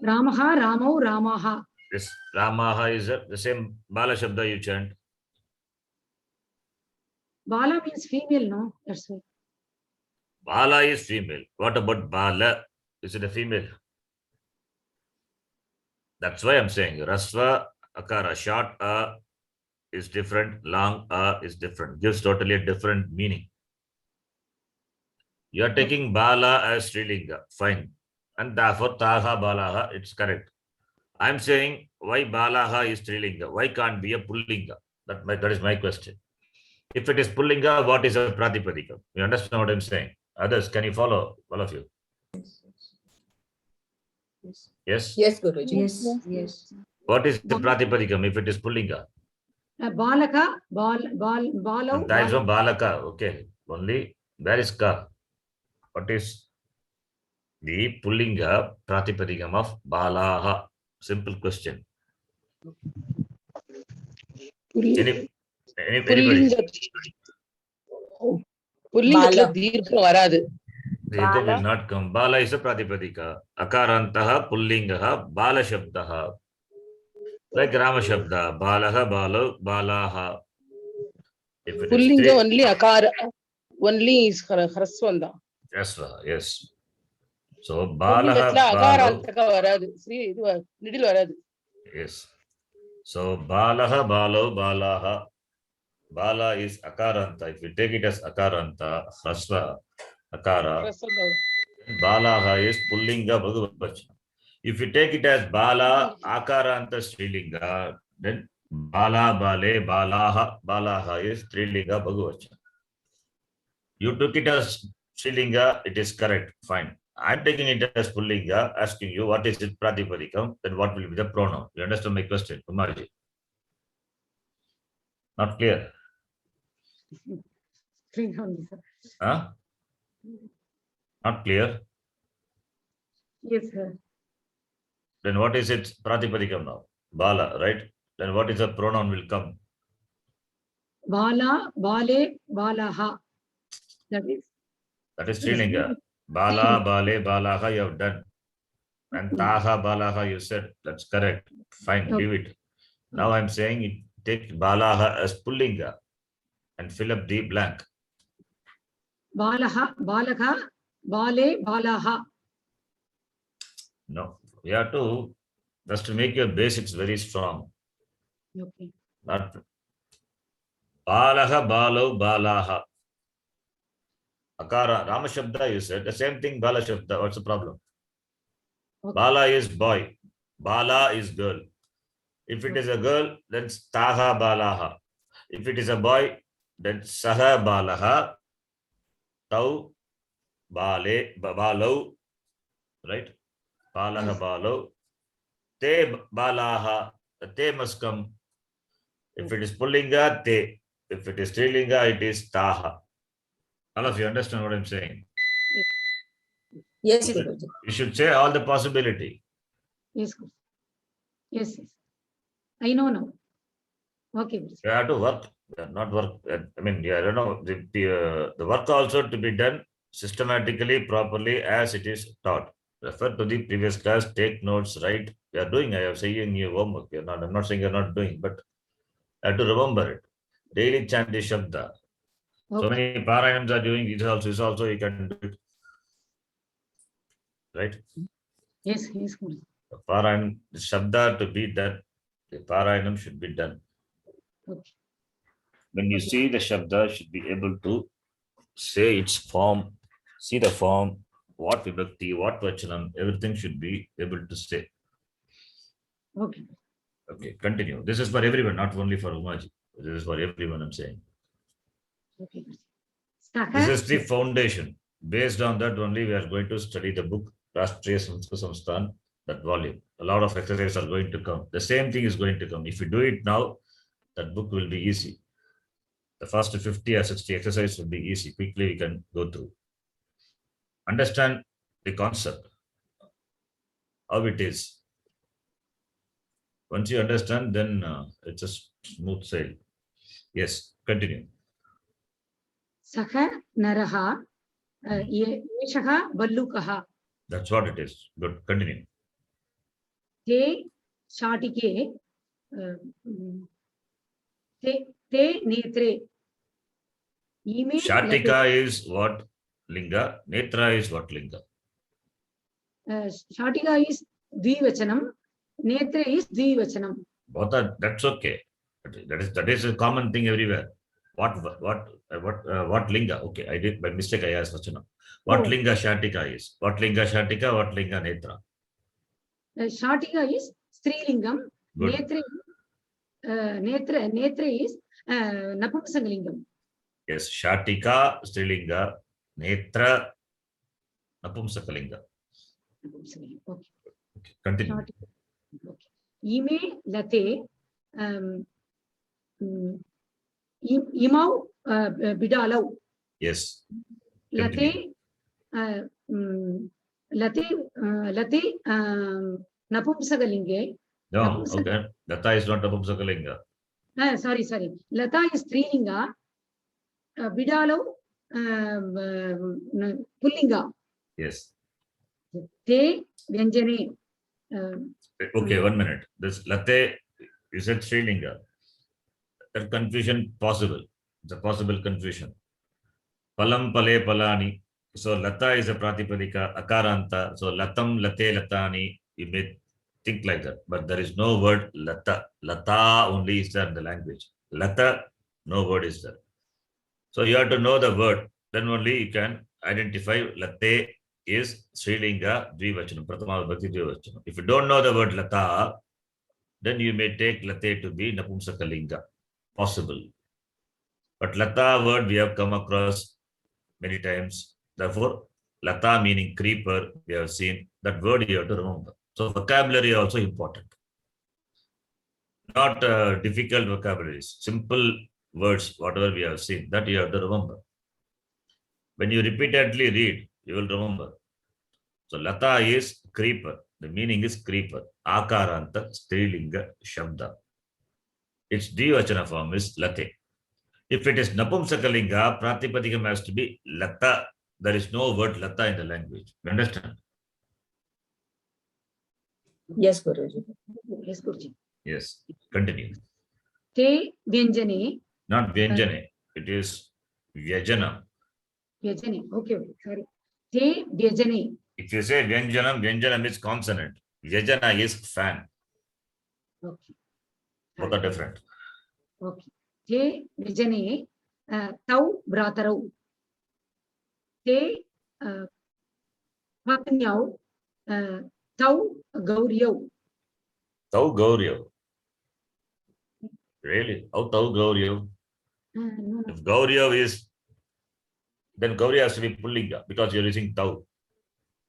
Ramaha, Ramau, Ramaha. Yes, Ramaha is the same Bala Shabda you chant. Bala means female, no? That's why. Bala is female. What about Bala? Is it a female? That's why I'm saying Rasva Akara, short A is different, long A is different. Gives totally a different meaning. You are taking Bala as Srilinga. Fine. And therefore Taha Balaha, it's correct. I'm saying why Balaha is Srilinga? Why can't be a Pullinga? That is my question. If it is Pullinga, what is a Pratipadika? You understand what I'm saying? Others, can you follow? All of you? Yes? Yes, Guruji. Yes. What is the Pratipadikam if it is Pullinga? Balaka, Balau. That is from Balaka. Okay. Only where is Ka? What is the Pullinga Pratipadikam of Balaha? Simple question. Anybody? Bala. Dirgha will not come. Bala is a Pratipadika. Akarantaha, Pullingaha, Bala Shabdaha. Like Rama Shabda. Balaha, Balo, Balaha. If it is Pullinga only Akara. Only is Haraswanda. Yes. So Balaha, Balo. Yes. So Balaha, Balo, Balaha. Bala is Akaranta. If you take it as Akaranta, Hasra, Akara, Balaha is Pullinga Bhagavachana. If you take it as Bala, Akaranta Strilinga, then Bala, Bale, Balaha, Balaha is Strilinga Bhagavachana. You took it as Strilinga, it is correct, fine. I'm taking it as Pullinga, asking you what is it Pratipadikam, then what will be the pronoun? You understand my question, Kumarji? Not clear? Huh? Not clear? Yes, sir. Then what is it Pratipadikam now? Bala, right? Then what is the pronoun will come? Bala, Bale, Balaha. That is Strilinga. Bala, Bale, Balaha you have done. And Taha, Balaha you said. That's correct. Fine, leave it. Now I'm saying take Balaha as Pullinga and fill up the blank. Balaha, Balaka, Bale, Balaha. No, we have to just to make your basics very strong. Okay. Not Balaha, Balau, Balaha. Akara, Rama Shabda you said. The same thing, Bala Shabda. What's the problem? Okay. Bala is boy. Bala is girl. If it is a girl, then Staha Balaha. If it is a boy, then Saha Balaha. Tau Bale, Balau. Right? Balaha, Yes. Balau. Te Balaha. The te must come. If it is Pullinga, te. If it is Strilinga, it is Taha. All of you understand what I'm saying? Yes, Guruji. You should say all the possibility. Yes, Guruji. Yes, yes. I know now. Okay, Guruji. You have to work, not work. I mean, yeah, I don't know. The work also to be done systematically, properly, as it is taught. Refer to the previous class, take notes, write. You are doing, I am saying your homework. You're not, I'm not saying you're not doing, but you have to remember it. Daily chant the Shabda. So Okay. many Parayanams are doing it also you can do it. Right? Yes, yes, Guruji. The Parayanam, the Shabda to be done, the Parayanam should be done. Okay. When you see the Shabda, should be able to say its form, see the form, what vibhakti, what vachanam, everything should be able to say. Okay. Okay, continue. This is for everyone, not only for Umaji. This is for everyone, I'm saying. Okay, Guruji. This Saha, is the foundation. Based on that only, we are going to study the book, Rashtriya Sanskrit Samsthan, that volume. A lot of exercises are going to come. The same thing is going to come. If you do it now, that book will be easy. The first 50 or 60 exercises will be easy. Quickly we can go through. Understand the concept, how it is. Once you understand, then it's a smooth sail. Yes, continue. Saha Naraha, Yeshaha Ballukaha, That's what it is. Good, continue. Te Shatike, Te Netre. Email Shatika is what linga, netra is what linga. Shatika is Dvivachanam, Netra is Dvivachanam. Both are, that's okay. That is a common thing everywhere. What linga? Okay, I did by mistake. I asked Vachana. What Oh. linga Shatika is? What linga Shatika? What linga netra? Shatika is Strilingam, Good. Netra is Napumsangalingam. Yes, Shatika Strilinga, Netra Napumsakalinga. Okay. Okay, continue. Shatika. Okay. Ime Late, Imau Bidalau. Yes. Late, Late Napumsakalinge. No, okay. Lata is not Napumsakalinga. Sorry. Lata is Strilinga. Bidalau Pullinga. Yes. Te Vyanjane. Okay, 1 minute. This Late, you said Srilinga. That confusion possible. It's a possible confusion. Palam Pale Palani. So Lata is a Pratipadika, Akaranta. So Latam, Late, Latani. You may think like that. But there is no word Lata. Lata only is there in the language. Lata, no word is there. So you have to know the word. Then only you can identify Late is Srilinga Dvivachanam, Pratama Vibhakti Dvivachanam. If you don't know the word Lata, then you may take Late to be Napumsakalinga. Possible. But Lata word we have come across many times. Therefore, Lata meaning creeper, we have seen. That word you have to remember. So vocabulary also important. Not difficult vocabularies. Simple words, whatever we have seen, that you have to remember. When you repeatedly read, you will remember. So Lata is creeper. The meaning is creeper. Akaranta Strilinga Shabda. Its Dvivachana form is Late. If it is Napumsakalinga, Pratipadikam has to be Lata. There is no word Lata in the language. You understand? Yes, Guruji. Yes, Guruji. Yes. Continue. Te Vyanjane. Not Vyanjane. It is Vyajana. Vyajane. Okay, sorry. Te Vyajane. If you say Vyanjanam, Vyanjanam is consonant. Vyajana is fan. Okay. Both are different. Okay. ते विजने तौ भ्रातरौ ते पत्न्यौ तौ गौर्यौ. Tau Gauryo. Really? How Tau Gauryo? No, If Gauryo is, then Gauryo has to be Pullinga because you're using Tau.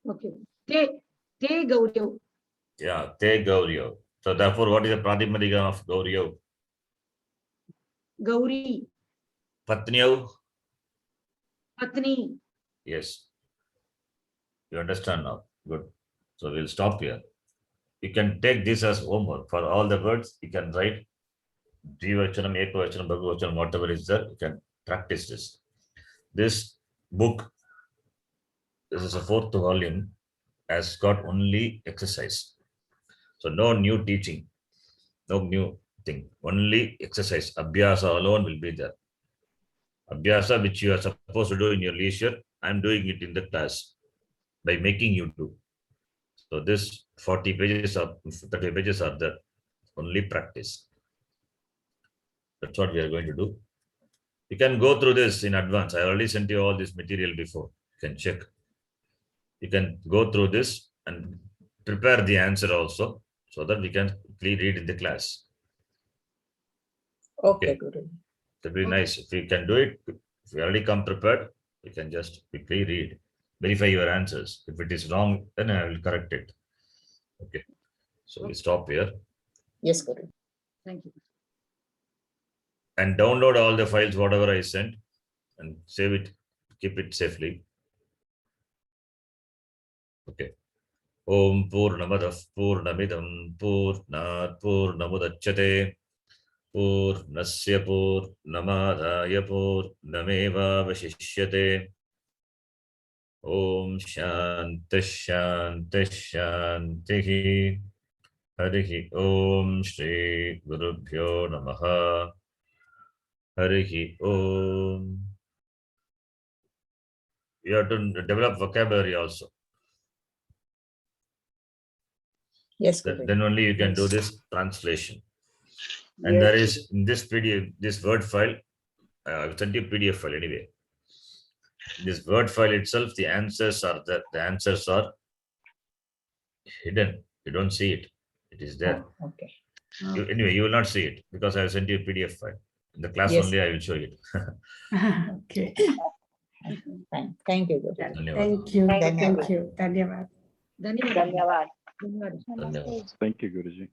okay. Te गौर्यौ. Yeah, Te Gauryo. So therefore, what is the Pratipadika of Gauryo? Gauri. Patnyau? पत्नी. Yes. You understand now? Good. So we'll stop here. You can take this as homework. For all the words, you can write Dvivachanam, Ekavachanam, Bhagavachanam, whatever is there, you can practice this. This book, this is a 4th volume, has got only exercise. So no new teaching, no new thing, only exercise. Abhyasa alone will be there. Abhyasa, which you are supposed to do in your leisure, I'm doing it in the class by making you do. So this 40 pages or 30 pages are there, only practice. That's what we are going to do. You can go through this in advance. I already sent you all this material before. You can check. You can go through this and prepare the answer also so that we can read in the class. Okay, Okay. Guru. That will be Okay. nice. If you can do it, if you already come prepared, you can just quickly read, verify your answers. If it is wrong, then I will correct it. Okay. So we stop here Yes, Guru. Thank you. and download all the files, whatever I sent, and save it, keep it safely. Okay. Om Purnamadah Purnamidam Purnat Purnamudachyate Purnasya Purnamadaya Purnameva Vashishyate. Om Shanti Shanti Shanti. Harihi Om Shri Gurubhyo Namaha. Harihi Om. You have to develop vocabulary also. Yes, Guru. Then only you can do Yes. this translation. And there Yes. is in this PDF, this Word file, I've sent you PDF file anyway. This Word file itself, the answers are there. The answers are hidden. You don't see it. It is there. Oh, okay. Anyway, you will not see it because I have sent you a PDF file. In the class Yes. only, I will show it. Okay. Fine. Thank you, Guru. Dhanyavad. Thank you. Thank you. Thank you. Dhanyavad. धन्यवाद. Dhanyavad. धन्यवाद. Dhanyavad. Thank you, Guruji.